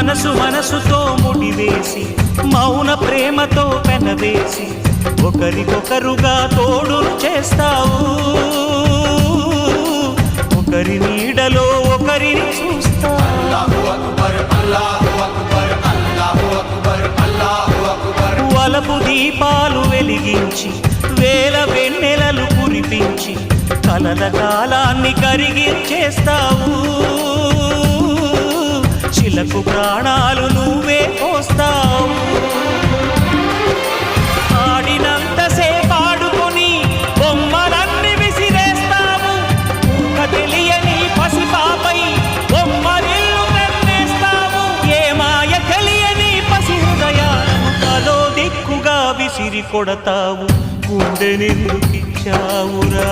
మనసుతో ముడివేసి మౌన ప్రేమతో పెనవేసి ఒకరికొకరుగా తోడును చేస్తావు ఒకరి నీడలో ఒకరిని చూస్తావు వలపు దీపాలు వెలిగించి వేల వెన్నెలలు కురిపించి కలల కాలాన్ని కరిగించేస్తావు చిలకు ప్రాణాలు నువ్వే పోస్తావు ఆడినంతసేపు ఆడుకొని బొమ్మలన్నీ విసిరేస్తావు తెలియని పసిపాపై బొమ్మరిల్లు కన్నేస్తావు ఏ మాయ తెలియని పసి హృదయాలను తలో దిక్కుగా విసిరి కొడతావు గుండెనెందుకిచ్చావురా